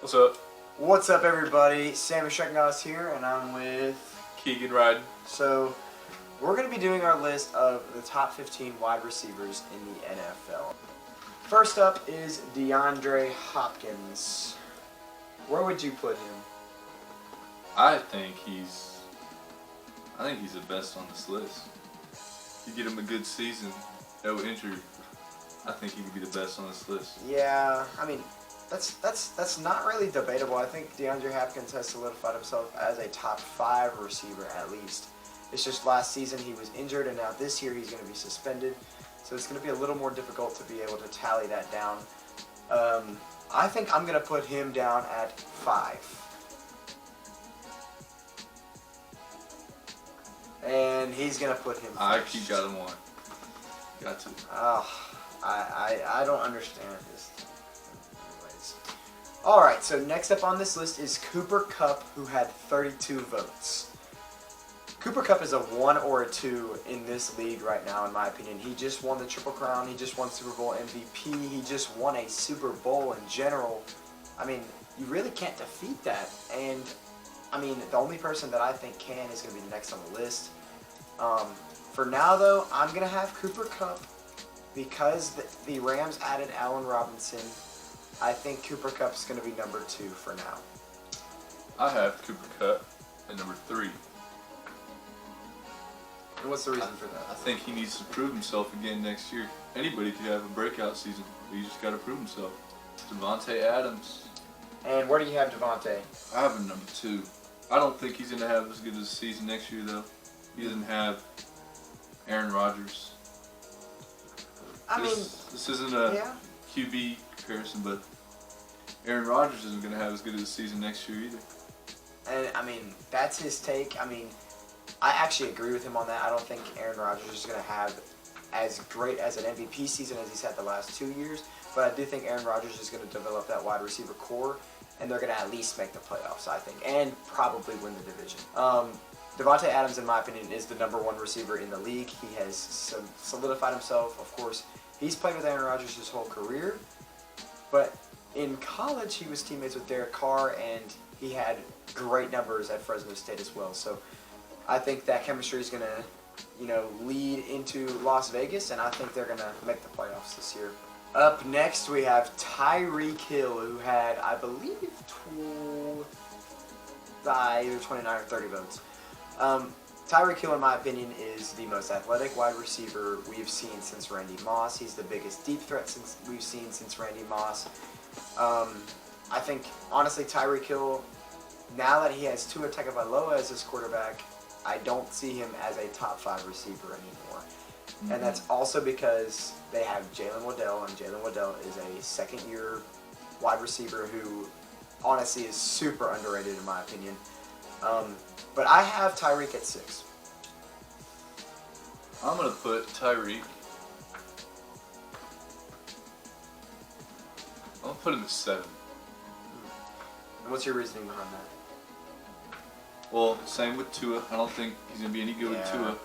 What's up? What's up, everybody? Sammy Sheknos here, and I'm with Keegan and I. So, we're going to be doing our list of the top 15 wide receivers in the NFL. First up is DeAndre Hopkins. Where would you put him? I think he's the best on this list. You get him a good season, no injury. I think he could be the best on this list. Yeah, I mean, that's not really debatable. I think DeAndre Hopkins has solidified himself as a top 5 receiver at least. It's just last season he was injured, and now this year he's going to be suspended. So it's going to be a little more difficult to be able to tally that down. I think I'm going to put him down at 5. And he's going to put him first. I got him 1. Got to. I don't understand this. Anyways. Alright, so next up on this list is Cooper Kupp, who had 32 votes. Cooper Kupp is a 1 or a 2 in this league right now, in my opinion. He just won the Triple Crown. He just won Super Bowl MVP. He just won a Super Bowl in general. I mean, you really can't defeat that. And, I mean, the only person that I think can is going to be the next on the list. For now, though, I'm going to have Cooper Kupp because the Rams added Allen Robinson. I think Cooper Kupp's going to be number 2 for now. I have Cooper Kupp at number 3. And what's the reason for that? I think he needs to prove himself again next year. Anybody could have a breakout season, but he just got to prove himself. Devontae Adams. And where do you have Devontae? I have him number 2. I don't think he's going to have as good a season next year, though. He doesn't have Aaron Rodgers. This isn't a QB comparison, but Aaron Rodgers isn't going to have as good a season next year either. And, I mean, that's his take. I mean, I actually agree with him on that. I don't think Aaron Rodgers is going to have as great as an MVP season as he's had the last 2 years, but I do think Aaron Rodgers is going to develop that wide receiver core, and they're going to at least make the playoffs, I think, and probably win the division. Devontae Adams, in my opinion, is the number 1 receiver in the league. He has solidified himself. Of course, he's played with Aaron Rodgers his whole career, but in college he was teammates with Derek Carr, and he had great numbers at Fresno State as well. So I think that chemistry is going to, lead into Las Vegas, and I think they're going to make the playoffs this year. Up next, we have Tyreek Hill, who had, I believe, either 29 or 30 votes. Tyreek Hill, in my opinion, is the most athletic wide receiver we've seen since Randy Moss. He's the biggest deep threat we've seen since Randy Moss. I think, honestly, Tyreek Hill, now that he has Tua Tagovailoa as his quarterback, I don't see him as a top 5 receiver anymore. Mm-hmm. And that's also because they have Jalen Waddell, and Jalen Waddell is a second-year wide receiver who, honestly, is super underrated in my opinion. But I have Tyreek at 6. I'm going to put Tyreek. I'm going to put him at 7. And what's your reasoning behind that? Well, same with Tua. I don't think he's going to be any good with Tua.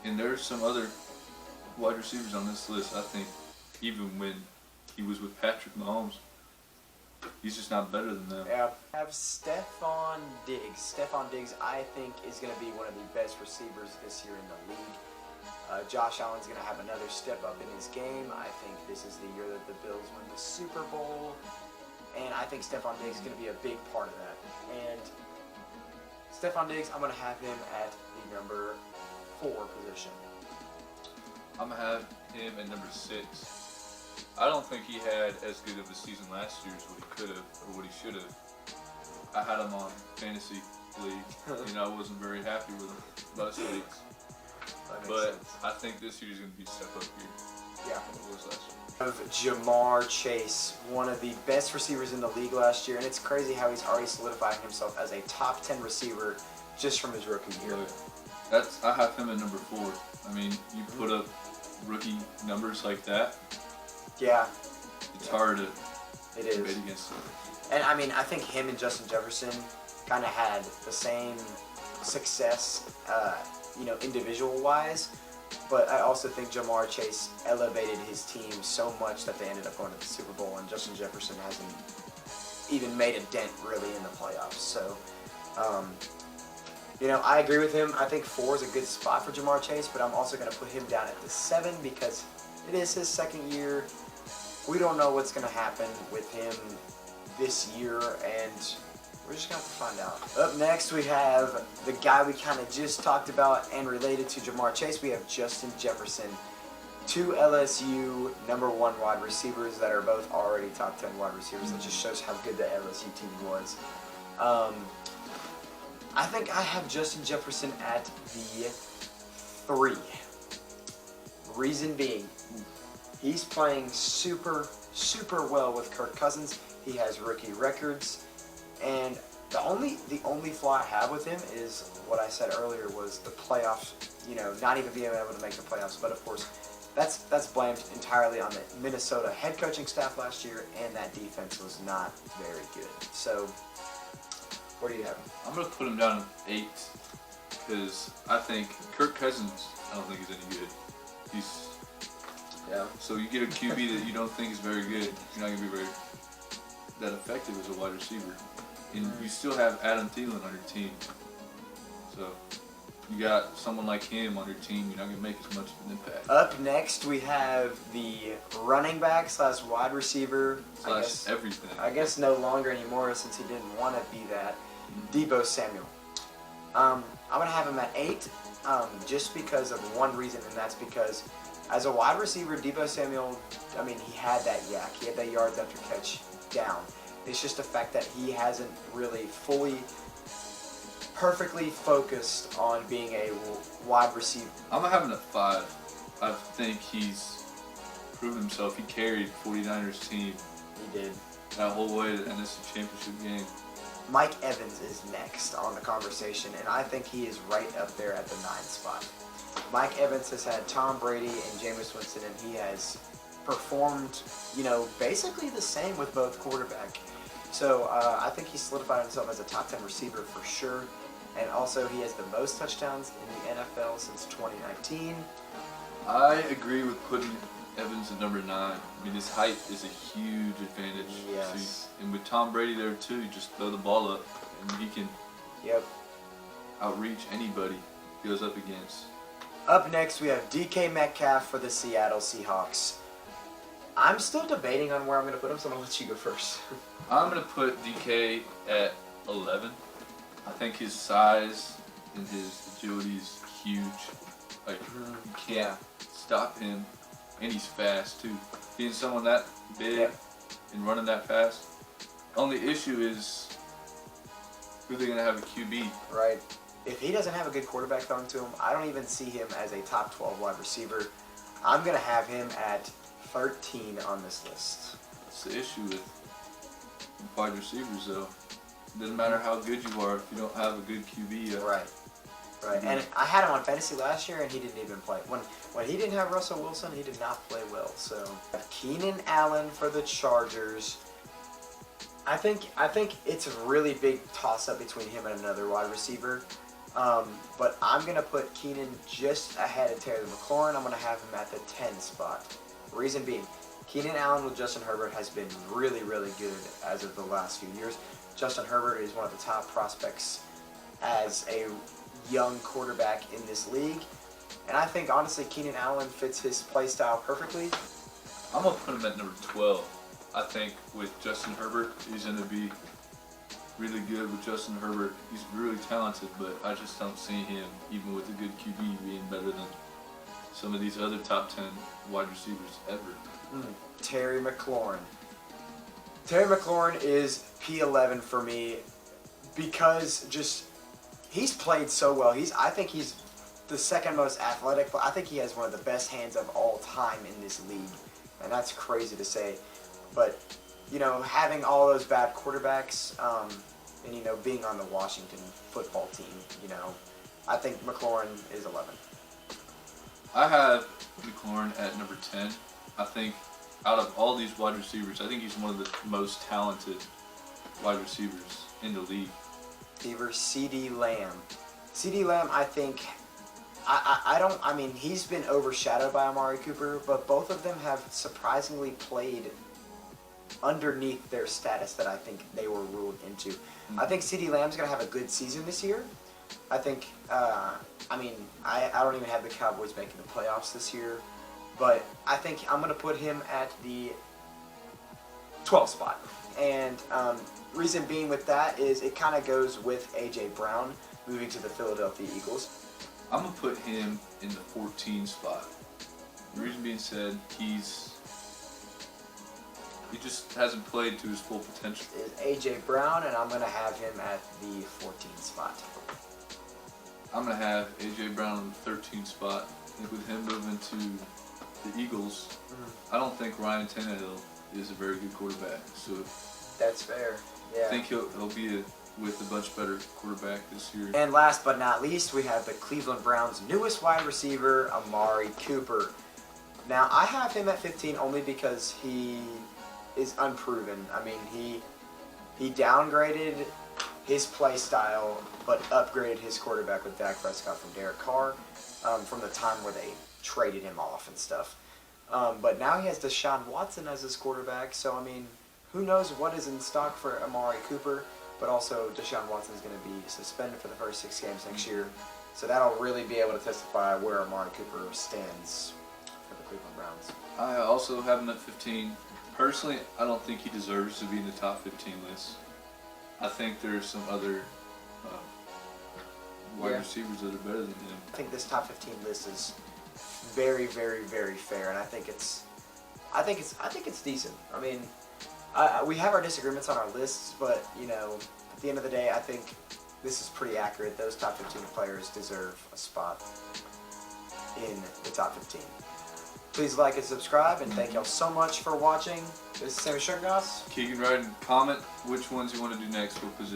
And there's some other wide receivers on this list, I think, even when he was with Patrick Mahomes, he's just not better than them. Yeah. I have Stephon Diggs. Stephon Diggs, I think, is going to be one of the best receivers this year in the league. Josh Allen's going to have another step up in his game. I think this is the year that the Bills win the Super Bowl. And I think Stephon Diggs is going to be a big part of that. And Stephon Diggs, I'm going to have him at the number 4 position. I'm going to have him at number 6. I don't think he had as good of a season last year as what he could have or what he should have. I had him on fantasy league, and I wasn't very happy with him most weeks. But sense. I think this year's going to be a step up here. Yeah. What was last year? Of Jamar Chase, one of the best receivers in the league last year, and it's crazy how he's already solidifying himself as a top 10 receiver just from his rookie year. I have him at number 4. I mean, you put up rookie numbers like that. Yeah. It's hard to debate against him. And I mean, I think him and Justin Jefferson kind of had the same success, individual-wise. But I also think Jamar Chase elevated his team so much that they ended up going to the Super Bowl, and Justin Jefferson hasn't even made a dent really in the playoffs. So, I agree with him. I think 4 is a good spot for Jamar Chase, but I'm also going to put him down at the 7 because it is his second year. We don't know what's going to happen with him this year, and we're just going to have to find out. Up next, we have the guy we kind of just talked about and related to Jamar Chase. We have Justin Jefferson. 2 LSU number 1 wide receivers that are both already top 10 wide receivers. That just shows how good the LSU team was. I think I have Justin Jefferson at the 3. Reason being, he's playing super, super well with Kirk Cousins. He has rookie records. And the only flaw I have with him is what I said earlier was the playoffs, not even being able to make the playoffs. But of course, that's blamed entirely on the Minnesota head coaching staff last year, and that defense was not very good. So, where do you have him? I'm going to put him down at 8 because I think Kirk Cousins, I don't think he's any good. So you get a QB that you don't think is very good, you're not going to be very that effective as a wide receiver. And you still have Adam Thielen on your team. So you got someone like him on your team, you're not going to make as much of an impact. Up next, we have the running back / wide receiver. Everything. I guess no longer anymore since he didn't want to be that. Debo Samuel. I'm going to have him at 8 just because of one reason, and that's because as a wide receiver, Debo Samuel, he had that yak. He had that yards after catch down. It's just the fact that he hasn't really fully perfectly focused on being a wide receiver. I'm going to have him at 5. I think he's proven himself. He carried 49ers team. He did. That whole way to the NFC Championship game. Mike Evans is next on the conversation, and I think he is right up there at the 9 spot. Mike Evans has had Tom Brady and Jameis Winston, and he has performed, basically the same with both quarterback. So I think he solidified himself as a top 10 receiver for sure. And also he has the most touchdowns in the NFL since 2019. I agree with putting Evans at number 9. His height is a huge advantage. Yes. And with Tom Brady there too, you just throw the ball up and he can outreach anybody he goes up against. Up next, we have DK Metcalf for the Seattle Seahawks. I'm still debating on where I'm going to put him, so I'm going to let you go first. I'm going to put DK at 11. I think his size and his agility is huge. You can't stop him, and he's fast too. Being someone that big and running that fast. Only issue is who they're going to have a QB. Right. If he doesn't have a good quarterback throwing to him, I don't even see him as a top 12 wide receiver. I'm going to have him at 13 on this list. That's the issue with wide receivers, though. It doesn't matter how good you are if you don't have a good QB. Right. And I had him on fantasy last year, and he didn't even play. When he didn't have Russell Wilson, he did not play well. So Keenan Allen for the Chargers. I think it's a really big toss-up between him and another wide receiver. But I'm going to put Keenan just ahead of Terry McLaurin. I'm going to have him at the 10 spot. Reason being, Keenan Allen with Justin Herbert has been really, really good as of the last few years. Justin Herbert is one of the top prospects as a young quarterback in this league. And I think, honestly, Keenan Allen fits his play style perfectly. I'm going to put him at number 12. I think with Justin Herbert, he's going to be really good with Justin Herbert. He's really talented, but I just don't see him, even with a good QB, being better than some of these other top 10 wide receivers ever. Terry McLaurin. Terry McLaurin is P11 for me because he's played so well. I think he's the second most athletic. I think he has one of the best hands of all time in this league, and that's crazy to say. But having all those bad quarterbacks, and being on the Washington football team, I think McLaurin is 11. I have McLaurin at number 10. I think out of all these wide receivers, I think he's one of the most talented wide receivers in the league. CeeDee Lamb. CeeDee Lamb, I think, he's been overshadowed by Amari Cooper, but both of them have surprisingly played underneath their status that I think they were ruled into. I think CeeDee Lamb's going to have a good season this year. I think, I don't even have the Cowboys making the playoffs this year, but I think I'm going to put him at the 12th spot. And reason being with that is it kind of goes with A.J. Brown moving to the Philadelphia Eagles. I'm going to put him in the 14 spot. The reason being said, he just hasn't played to his full potential. Is A.J. Brown, and I'm going to have him at the 14th spot. I'm going to have A.J. Brown in the 13th spot. And with him moving to the Eagles, I don't think Ryan Tannehill is a very good quarterback. So that's fair. Yeah. I think he'll be with a much better quarterback this year. And last but not least, we have the Cleveland Browns' newest wide receiver, Amari Cooper. Now, I have him at 15 only because he is unproven. I mean, he downgraded his play style, but upgraded his quarterback with Dak Prescott from Derek Carr from the time where they traded him off and stuff. But now he has Deshaun Watson as his quarterback, so I mean, who knows what is in stock for Amari Cooper, but also Deshaun Watson is going to be suspended for the first 6 games next year, so that'll really be able to testify where Amari Cooper stands for the Cleveland Browns. I also have him at 15. Personally, I don't think he deserves to be in the top 15 list. I think there's some other wide receivers that are better than him. I think this top 15 list is very, very, very fair, and I think it's decent. I mean, we have our disagreements on our lists, but you know, at the end of the day, I think this is pretty accurate. Those top 15 players deserve a spot in the top 15. Please like and subscribe, and thank y'all so much for watching. This is Sammy Sugargoss. Keegan, write and comment which ones you want to do next. What position?